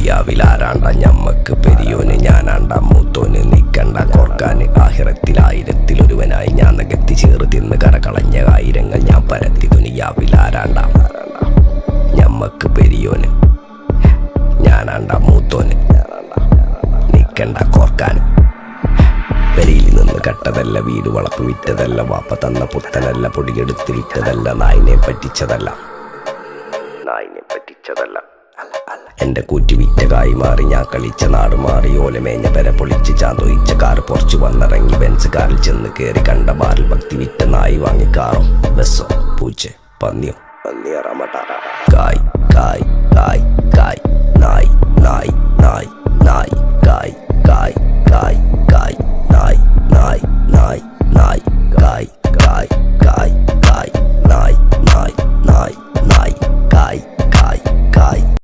ദുനിയാവിലാരാണ്ട ഞമ്മക്ക് പെരിയോന് ഞാനാണ്ട മൂത്തോന് നിക്കണ്ട കോർക്കാന് ആഹിറത്തിലായിരത്തിലൊരുവനായി ഞാൻ നകത്തി ചേറ് തിന്ന് കരകളഞ്ഞ ആയിരങ്ങൾ ഞാൻ പരത്തി ദുനിയാവിലാരാണ്ട ഞമ്മക്ക് പെരിയോന് ഞാനാണ്ട മൂത്തോന് നിക്കണ്ട കോർക്കാന് പെരിയിൽ നിന്ന് കട്ടതല്ല വീട് വളപ്പ് വിറ്റതല്ല വാപ്പ തന്ന പുത്തനല്ല പൊടിയെടുത്ത് വിറ്റതല്ല നായിനെ പറ്റിച്ചതല്ല എന്റെ കൂറ്റി വിറ്റ കായി മാറി ഞാൻ കളിച്ച നാട് മാറി ഓലമേഞ്ഞ പെര പൊളിച്ച് ചാന്തൊയിച്ച കാറ് പൊറച്ചു വന്നിറങ്ങി ബെൻസ് കാറിൽ ചെന്ന് കയറി കണ്ട ബാറിൽ ഭക്തി വിറ്റ നായി വാങ്ങി കാറോ ബസ്സോ പൂച്ച പന്നിയോ കായ് കായ്